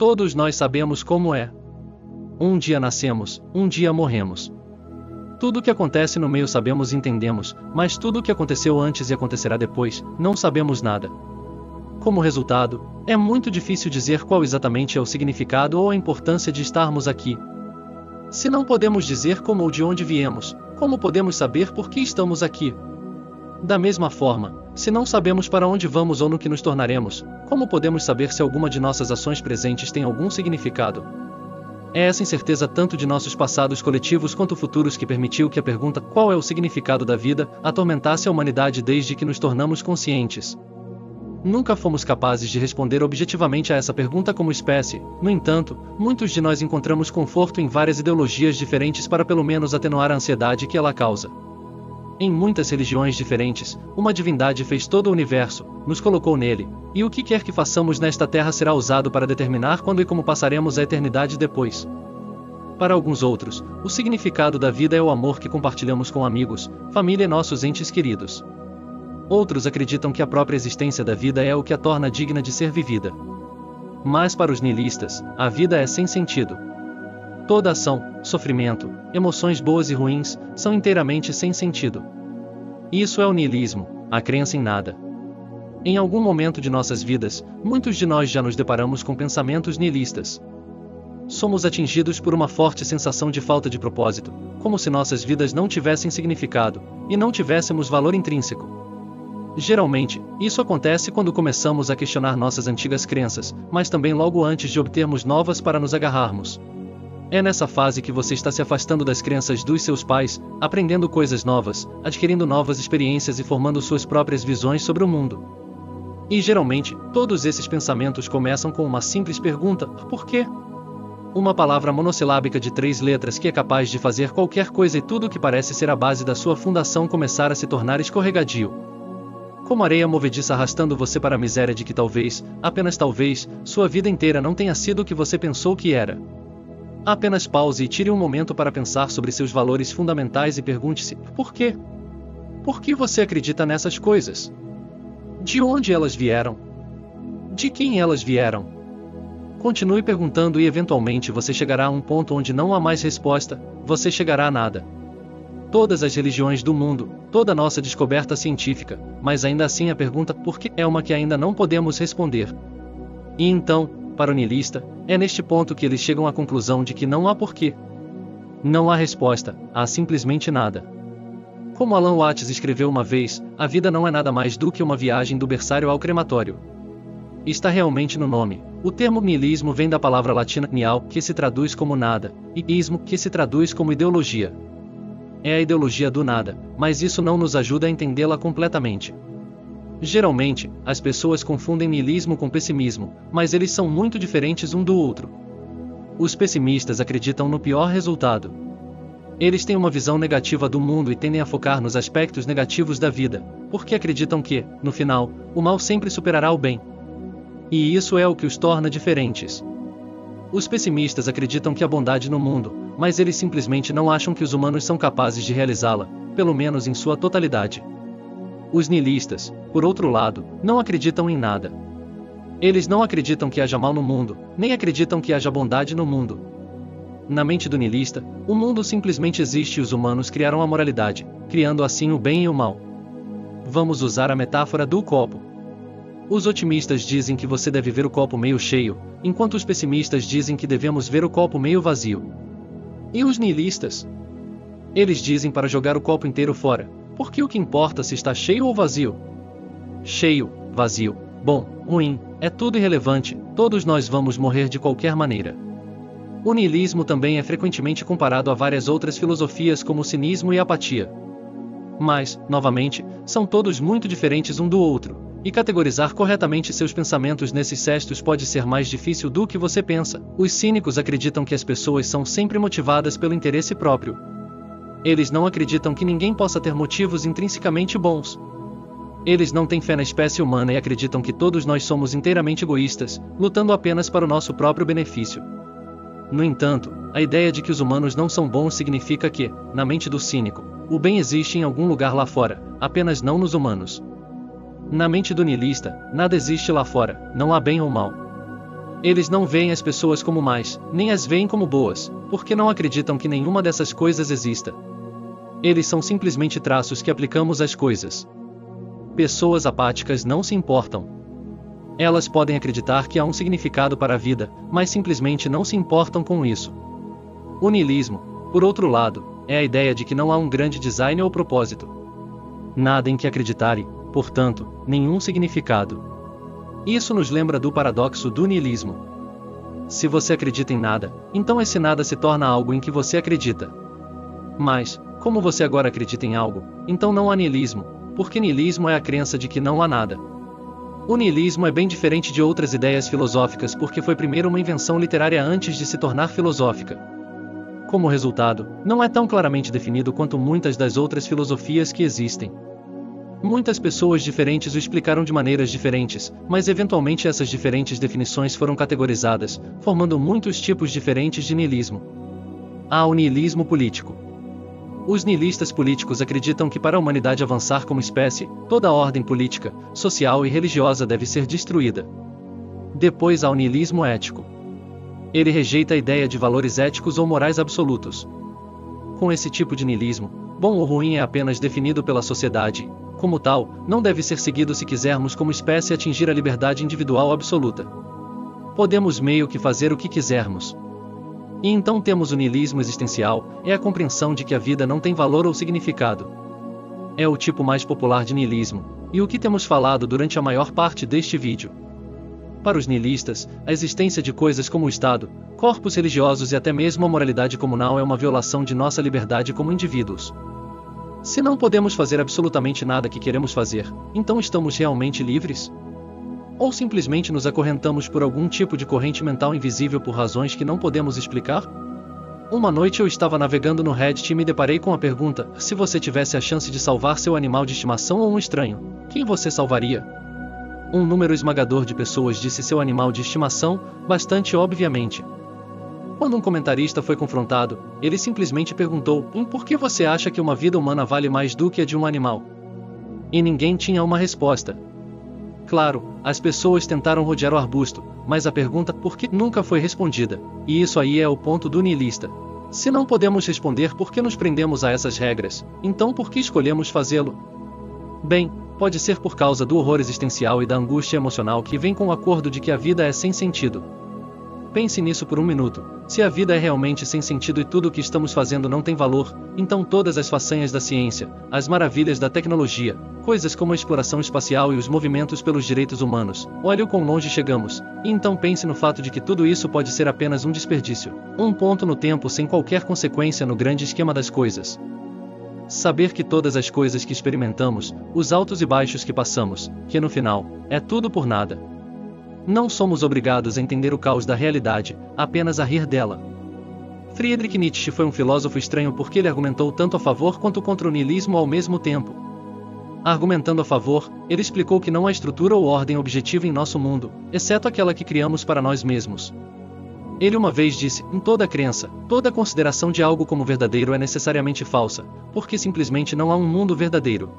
Todos nós sabemos como é. Um dia nascemos, um dia morremos. Tudo o que acontece no meio sabemos e entendemos, mas tudo o que aconteceu antes e acontecerá depois, não sabemos nada. Como resultado, é muito difícil dizer qual exatamente é o significado ou a importância de estarmos aqui. Se não podemos dizer como ou de onde viemos, como podemos saber por que estamos aqui? Da mesma forma, se não sabemos para onde vamos ou no que nos tornaremos, como podemos saber se alguma de nossas ações presentes tem algum significado? É essa incerteza tanto de nossos passados coletivos quanto futuros que permitiu que a pergunta "qual é o significado da vida?" atormentasse a humanidade desde que nos tornamos conscientes. Nunca fomos capazes de responder objetivamente a essa pergunta como espécie. No entanto, muitos de nós encontramos conforto em várias ideologias diferentes para pelo menos atenuar a ansiedade que ela causa. Em muitas religiões diferentes, uma divindade fez todo o universo, nos colocou nele, e o que quer que façamos nesta terra será usado para determinar quando e como passaremos a eternidade depois. Para alguns outros, o significado da vida é o amor que compartilhamos com amigos, família e nossos entes queridos. Outros acreditam que a própria existência da vida é o que a torna digna de ser vivida. Mas para os niilistas, a vida é sem sentido. Toda ação, sofrimento, emoções boas e ruins, são inteiramente sem sentido. Isso é o niilismo, a crença em nada. Em algum momento de nossas vidas, muitos de nós já nos deparamos com pensamentos niilistas. Somos atingidos por uma forte sensação de falta de propósito, como se nossas vidas não tivessem significado, e não tivéssemos valor intrínseco. Geralmente, isso acontece quando começamos a questionar nossas antigas crenças, mas também logo antes de obtermos novas para nos agarrarmos. É nessa fase que você está se afastando das crenças dos seus pais, aprendendo coisas novas, adquirindo novas experiências e formando suas próprias visões sobre o mundo. E geralmente, todos esses pensamentos começam com uma simples pergunta: por quê? Uma palavra monossilábica de 3 letras que é capaz de fazer qualquer coisa e tudo o que parece ser a base da sua fundação começar a se tornar escorregadio. Como areia movediça arrastando você para a miséria de que talvez, apenas talvez, sua vida inteira não tenha sido o que você pensou que era. Apenas pause e tire um momento para pensar sobre seus valores fundamentais e pergunte-se: por quê? Por que você acredita nessas coisas? De onde elas vieram? De quem elas vieram? Continue perguntando e eventualmente você chegará a um ponto onde não há mais resposta, você chegará a nada. Todas as religiões do mundo, toda a nossa descoberta científica, mas ainda assim a pergunta "por que?" é uma que ainda não podemos responder. E então, para o niilista, é neste ponto que eles chegam à conclusão de que não há porquê. Não há resposta, há simplesmente nada. Como Alan Watts escreveu uma vez, a vida não é nada mais do que uma viagem do berçário ao crematório. Está realmente no nome. O termo niilismo vem da palavra latina nihil, que se traduz como nada, e ismo, que se traduz como ideologia. É a ideologia do nada, mas isso não nos ajuda a entendê-la completamente. Geralmente, as pessoas confundem niilismo com pessimismo, mas eles são muito diferentes um do outro. Os pessimistas acreditam no pior resultado. Eles têm uma visão negativa do mundo e tendem a focar nos aspectos negativos da vida, porque acreditam que, no final, o mal sempre superará o bem. E isso é o que os torna diferentes. Os pessimistas acreditam que há bondade no mundo, mas eles simplesmente não acham que os humanos são capazes de realizá-la, pelo menos em sua totalidade. Os niilistas, por outro lado, não acreditam em nada. Eles não acreditam que haja mal no mundo, nem acreditam que haja bondade no mundo. Na mente do niilista, o mundo simplesmente existe e os humanos criaram a moralidade, criando assim o bem e o mal. Vamos usar a metáfora do copo. Os otimistas dizem que você deve ver o copo meio cheio, enquanto os pessimistas dizem que devemos ver o copo meio vazio. E os niilistas? Eles dizem para jogar o copo inteiro fora, porque o que importa se está cheio ou vazio? Cheio, vazio, bom, ruim, é tudo irrelevante, todos nós vamos morrer de qualquer maneira. O niilismo também é frequentemente comparado a várias outras filosofias como o cinismo e a apatia. Mas, novamente, são todos muito diferentes um do outro. E categorizar corretamente seus pensamentos nesses cestos pode ser mais difícil do que você pensa. Os cínicos acreditam que as pessoas são sempre motivadas pelo interesse próprio. Eles não acreditam que ninguém possa ter motivos intrinsecamente bons. Eles não têm fé na espécie humana e acreditam que todos nós somos inteiramente egoístas, lutando apenas para o nosso próprio benefício. No entanto, a ideia de que os humanos não são bons significa que, na mente do cínico, o bem existe em algum lugar lá fora, apenas não nos humanos. Na mente do niilista, nada existe lá fora, não há bem ou mal. Eles não veem as pessoas como más, nem as veem como boas, porque não acreditam que nenhuma dessas coisas exista. Eles são simplesmente traços que aplicamos às coisas. Pessoas apáticas não se importam. Elas podem acreditar que há um significado para a vida, mas simplesmente não se importam com isso. O niilismo, por outro lado, é a ideia de que não há um grande design ou propósito. Nada em que acreditarem, portanto, nenhum significado. Isso nos lembra do paradoxo do niilismo. Se você acredita em nada, então esse nada se torna algo em que você acredita. Mas, como você agora acredita em algo, então não há niilismo, porque niilismo é a crença de que não há nada. O niilismo é bem diferente de outras ideias filosóficas porque foi primeiro uma invenção literária antes de se tornar filosófica. Como resultado, não é tão claramente definido quanto muitas das outras filosofias que existem. Muitas pessoas diferentes o explicaram de maneiras diferentes, mas eventualmente essas diferentes definições foram categorizadas, formando muitos tipos diferentes de niilismo. Há o niilismo político. Os niilistas políticos acreditam que para a humanidade avançar como espécie, toda a ordem política, social e religiosa deve ser destruída. Depois há o niilismo ético. Ele rejeita a ideia de valores éticos ou morais absolutos. Com esse tipo de niilismo, bom ou ruim é apenas definido pela sociedade. Como tal, não deve ser seguido se quisermos como espécie atingir a liberdade individual absoluta. Podemos meio que fazer o que quisermos. E então temos o niilismo existencial, é a compreensão de que a vida não tem valor ou significado. É o tipo mais popular de niilismo, e o que temos falado durante a maior parte deste vídeo. Para os niilistas, a existência de coisas como o Estado, corpos religiosos e até mesmo a moralidade comunal é uma violação de nossa liberdade como indivíduos. Se não podemos fazer absolutamente nada que queremos fazer, então estamos realmente livres? Ou simplesmente nos acorrentamos por algum tipo de corrente mental invisível por razões que não podemos explicar? Uma noite eu estava navegando no Reddit e me deparei com a pergunta: se você tivesse a chance de salvar seu animal de estimação ou um estranho, quem você salvaria? Um número esmagador de pessoas disse seu animal de estimação, bastante obviamente. Quando um comentarista foi confrontado, ele simplesmente perguntou: por que você acha que uma vida humana vale mais do que a de um animal? E ninguém tinha uma resposta. Claro, as pessoas tentaram rodear o arbusto, mas a pergunta por que nunca foi respondida, e isso aí é o ponto do niilista. Se não podemos responder por que nos prendemos a essas regras, então por que escolhemos fazê-lo? Bem, pode ser por causa do horror existencial e da angústia emocional que vem com o acordo de que a vida é sem sentido. Pense nisso por um minuto. Se a vida é realmente sem sentido e tudo o que estamos fazendo não tem valor, então todas as façanhas da ciência, as maravilhas da tecnologia, coisas como a exploração espacial e os movimentos pelos direitos humanos, olhe o quão longe chegamos, e então pense no fato de que tudo isso pode ser apenas um desperdício, um ponto no tempo sem qualquer consequência no grande esquema das coisas. Saber que todas as coisas que experimentamos, os altos e baixos que passamos, que no final, é tudo por nada. Não somos obrigados a entender o caos da realidade, apenas a rir dela. Friedrich Nietzsche foi um filósofo estranho porque ele argumentou tanto a favor quanto contra o niilismo ao mesmo tempo. Argumentando a favor, ele explicou que não há estrutura ou ordem objetiva em nosso mundo, exceto aquela que criamos para nós mesmos. Ele uma vez disse: toda crença, toda consideração de algo como verdadeiro é necessariamente falsa, porque simplesmente não há um mundo verdadeiro.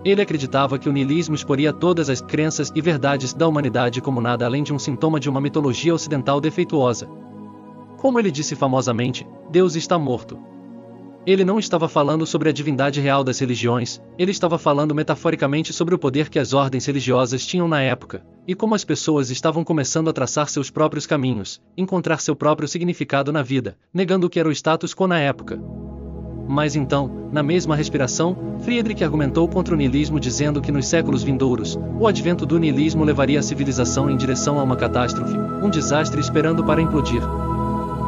Ele acreditava que o niilismo exporia todas as crenças e verdades da humanidade como nada além de um sintoma de uma mitologia ocidental defeituosa. Como ele disse famosamente, Deus está morto. Ele não estava falando sobre a divindade real das religiões, ele estava falando metaforicamente sobre o poder que as ordens religiosas tinham na época, e como as pessoas estavam começando a traçar seus próprios caminhos, encontrar seu próprio significado na vida, negando o que era o status quo na época. Mas então, na mesma respiração, Friedrich argumentou contra o niilismo dizendo que nos séculos vindouros, o advento do niilismo levaria a civilização em direção a uma catástrofe, um desastre esperando para implodir.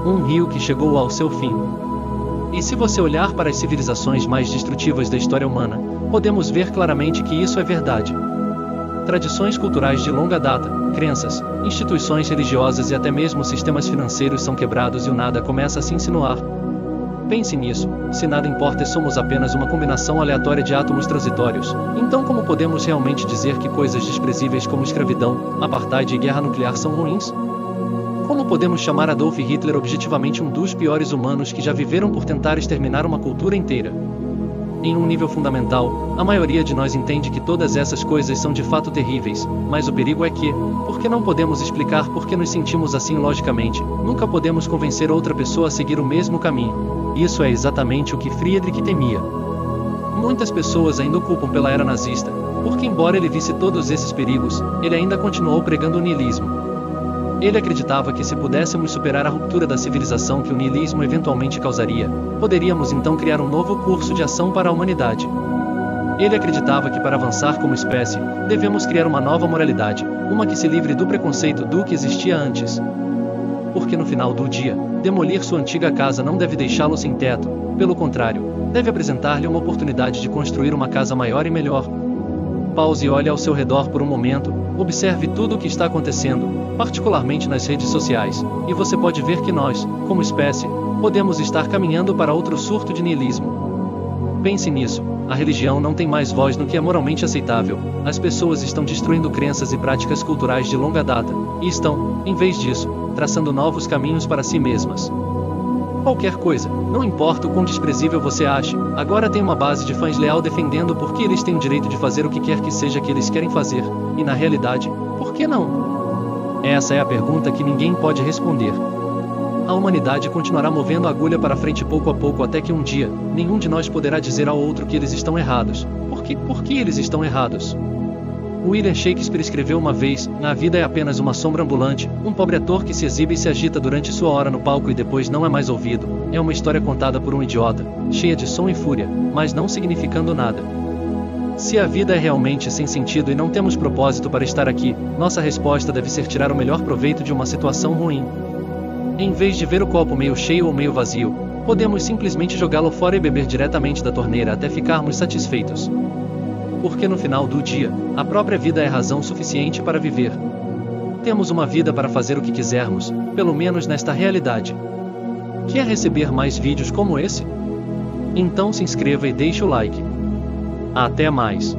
Um rio que chegou ao seu fim. E se você olhar para as civilizações mais destrutivas da história humana, podemos ver claramente que isso é verdade. Tradições culturais de longa data, crenças, instituições religiosas e até mesmo sistemas financeiros são quebrados e o nada começa a se insinuar. Pense nisso, se nada importa e somos apenas uma combinação aleatória de átomos transitórios, então como podemos realmente dizer que coisas desprezíveis como escravidão, apartheid e guerra nuclear são ruins? Como podemos chamar Adolf Hitler objetivamente um dos piores humanos que já viveram por tentar exterminar uma cultura inteira? em um nível fundamental, a maioria de nós entende que todas essas coisas são de fato terríveis, mas o perigo é que, porque não podemos explicar por que nos sentimos assim logicamente, nunca podemos convencer outra pessoa a seguir o mesmo caminho. Isso é exatamente o que Friedrich temia. Muitas pessoas ainda o culpam pela era nazista, porque embora ele visse todos esses perigos, ele ainda continuou pregando o niilismo. Ele acreditava que se pudéssemos superar a ruptura da civilização que o niilismo eventualmente causaria, poderíamos então criar um novo curso de ação para a humanidade. Ele acreditava que para avançar como espécie, devemos criar uma nova moralidade, uma que se livre do preconceito do que existia antes. Porque no final do dia, demolir sua antiga casa não deve deixá-lo sem teto, pelo contrário, deve apresentar-lhe uma oportunidade de construir uma casa maior e melhor. Pause e olhe ao seu redor por um momento, observe tudo o que está acontecendo, particularmente nas redes sociais, e você pode ver que nós, como espécie, podemos estar caminhando para outro surto de niilismo. Pense nisso, a religião não tem mais voz no que é moralmente aceitável, as pessoas estão destruindo crenças e práticas culturais de longa data, e estão, em vez disso, traçando novos caminhos para si mesmas. Qualquer coisa, não importa o quão desprezível você ache, agora tem uma base de fãs leal defendendo porque eles têm o direito de fazer o que quer que seja que eles querem fazer, e na realidade, por que não? Essa é a pergunta que ninguém pode responder. A humanidade continuará movendo a agulha para frente pouco a pouco até que um dia, nenhum de nós poderá dizer ao outro que eles estão errados. Por que eles estão errados? William Shakespeare escreveu uma vez: "A vida é apenas uma sombra ambulante, um pobre ator que se exibe e se agita durante sua hora no palco e depois não é mais ouvido. É uma história contada por um idiota, cheia de som e fúria, mas não significando nada." Se a vida é realmente sem sentido e não temos propósito para estar aqui, nossa resposta deve ser tirar o melhor proveito de uma situação ruim. Em vez de ver o copo meio cheio ou meio vazio, podemos simplesmente jogá-lo fora e beber diretamente da torneira até ficarmos satisfeitos. Porque no final do dia, a própria vida é razão suficiente para viver. Temos uma vida para fazer o que quisermos, pelo menos nesta realidade. Quer receber mais vídeos como esse? Então se inscreva e deixe o like. Até mais!